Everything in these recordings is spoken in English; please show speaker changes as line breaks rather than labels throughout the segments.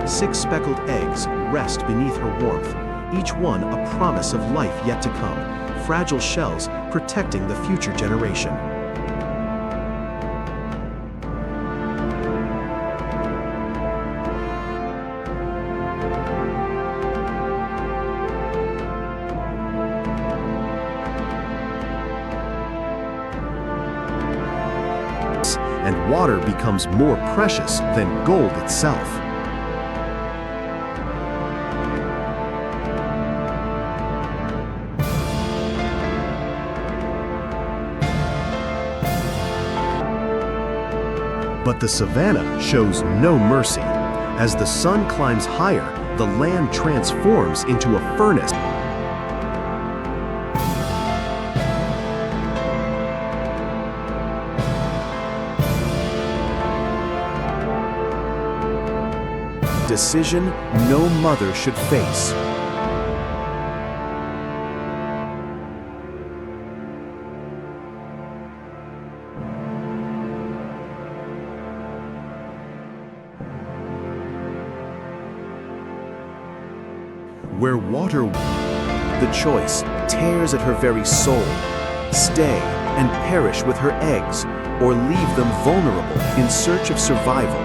6 speckled eggs rest beneath her warmth, each one a promise of life yet to come, fragile shells protecting the future generation. And water becomes more precious than gold itself. But the savanna shows no mercy. As the sun climbs higher, the land transforms into a furnace. Decision no mother should face. Where water, the choice tears at her very soul. Stay and perish with her eggs, or leave them vulnerable in search of survival.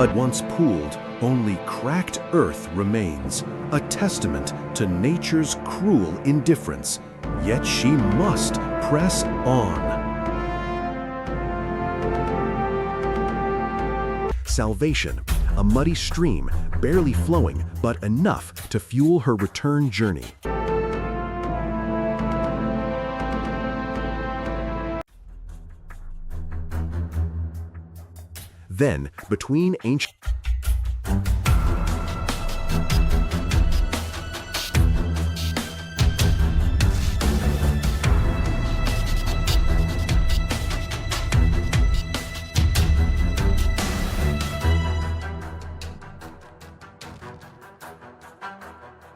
At once pooled, only cracked earth remains, a testament to nature's cruel indifference. Yet she must press on. Salvation, a muddy stream, barely flowing, but enough to fuel her return journey. Then, between ancient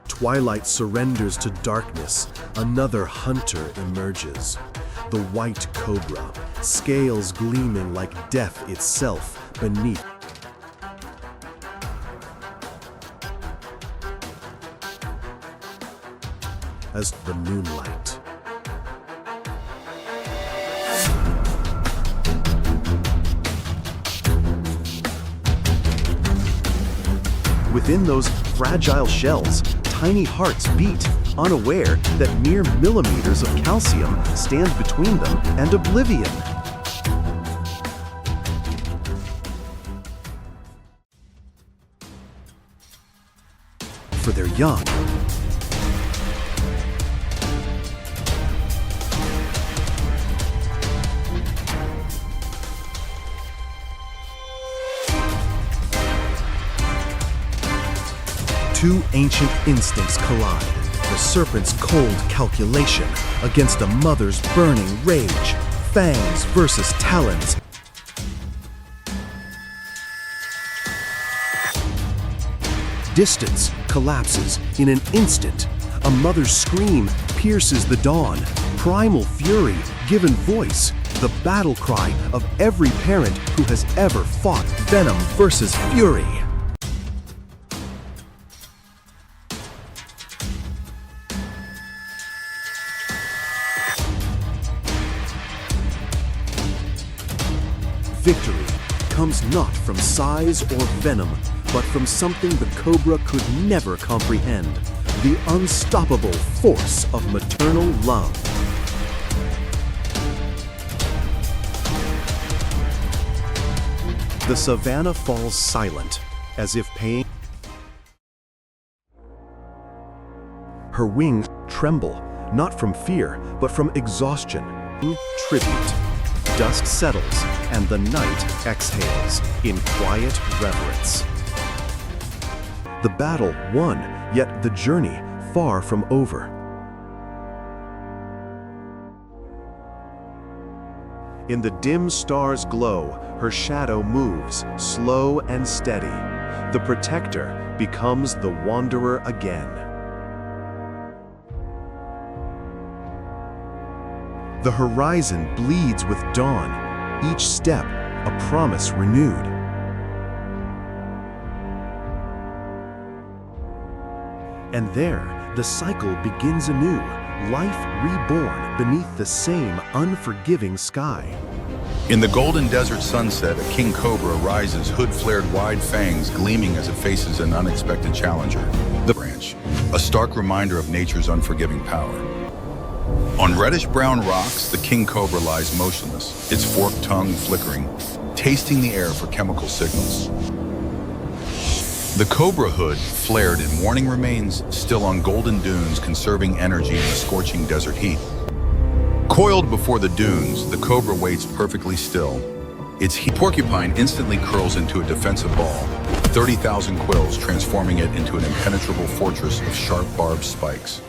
twilight surrenders to darkness, another hunter emerges. The white cobra, scales gleaming like death itself beneath. As the moonlight. Within those fragile shells, tiny hearts beat, unaware that mere millimeters of calcium stand between them and oblivion. For their young, two ancient instincts collide, the serpent's cold calculation against a mother's burning rage, fangs versus talons. Distance collapses in an instant. A mother's scream pierces the dawn. Primal fury given voice, the battle cry of every parent who has ever fought venom versus fury. Victory comes not from size or venom, but from something the cobra could never comprehend, the unstoppable force of maternal love. The savanna falls silent, as if paying. Her wings tremble, not from fear, but from exhaustion. Tribute. Dusk settles, and the night exhales in quiet reverence. The battle won, yet the journey far from over. In the dim star's glow, her shadow moves, slow and steady. The protector becomes the wanderer again. The horizon bleeds with dawn, each step a promise renewed. And there, the cycle begins anew, life reborn beneath the same unforgiving sky.
In the golden desert sunset, a king cobra rises, hood-flared, wide fangs gleaming as it faces an unexpected challenger. The branch, a stark reminder of nature's unforgiving power. On reddish-brown rocks, the king cobra lies motionless, its forked tongue flickering, tasting the air for chemical signals. The cobra hood, flared in warning, remains still on golden dunes, conserving energy in the scorching desert heat. Coiled before the dunes, the cobra waits perfectly still. Its porcupine instantly curls into a defensive ball, 30,000 quills transforming it into an impenetrable fortress of sharp barbed spikes.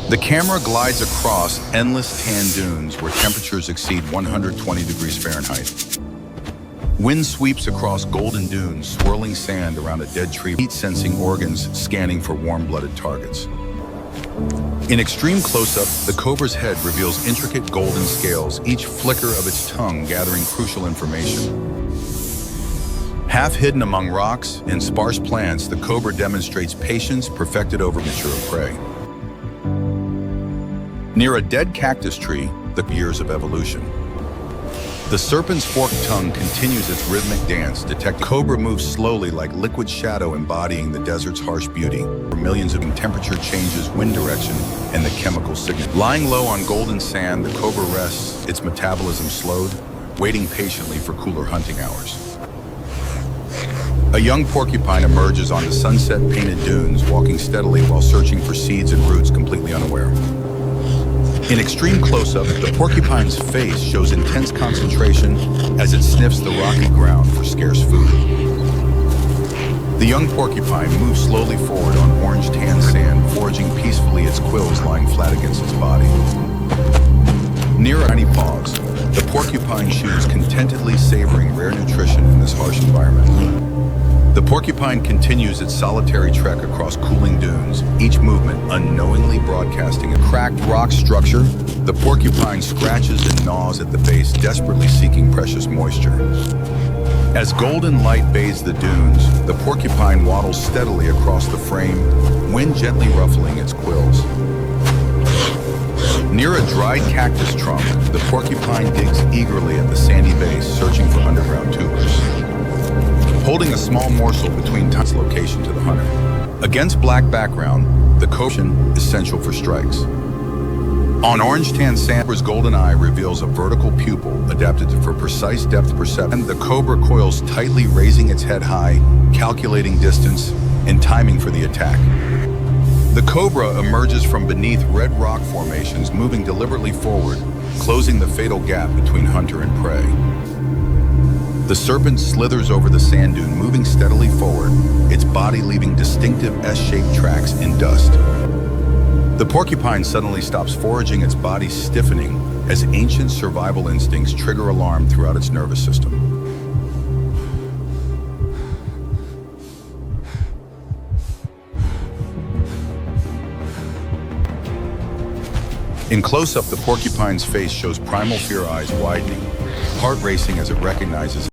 The camera glides across endless tan dunes where temperatures exceed 120 degrees Fahrenheit. Wind sweeps across golden dunes, swirling sand around a dead tree, heat-sensing organs scanning for warm-blooded targets. In extreme close-up, the cobra's head reveals intricate golden scales, each flicker of its tongue gathering crucial information. Half hidden among rocks and sparse plants, the cobra demonstrates patience perfected over mature prey. Near a dead cactus tree, the years of evolution. The serpent's forked tongue continues its rhythmic dance. Cobra moves slowly like liquid shadow, embodying the desert's harsh beauty. For millions of temperature changes, wind direction, and the chemical signal. Lying low on golden sand, the cobra rests, its metabolism slowed, waiting patiently for cooler hunting hours. A young porcupine emerges onto sunset-painted dunes, walking steadily while searching for seeds and roots, completely unaware. In extreme close-up, the porcupine's face shows intense concentration as it sniffs the rocky ground for scarce food. The young porcupine moves slowly forward on orange-tan sand, foraging peacefully, its quills lying flat against its body. Near a tiny pause, the porcupine chews, contentedly savoring rare nutrition in this harsh environment. The porcupine continues its solitary trek across cooling dunes, each movement unknowingly broadcasting a cracked rock structure. The porcupine scratches and gnaws at the base, desperately seeking precious moisture. As golden light bathes the dunes, the porcupine waddles steadily across the frame, wind gently ruffling its quills. Near a dried cactus trunk, the porcupine digs eagerly at the sandy base, searching for underground tubers. Holding a small morsel between its location to the hunter. Against black background, the cobra is essential for strikes. On orange-tan sand, the cobra's golden eye reveals a vertical pupil adapted for precise depth perception. The cobra coils tightly, raising its head high, calculating distance and timing for the attack. The cobra emerges from beneath red rock formations, moving deliberately forward, closing the fatal gap between hunter and prey. The serpent slithers over the sand dune, moving steadily forward, its body leaving distinctive S-shaped tracks in dust. The porcupine suddenly stops foraging, its body stiffening as ancient survival instincts trigger alarm throughout its nervous system. In close-up, the porcupine's face shows primal fear, eyes widening, heart racing as it recognizes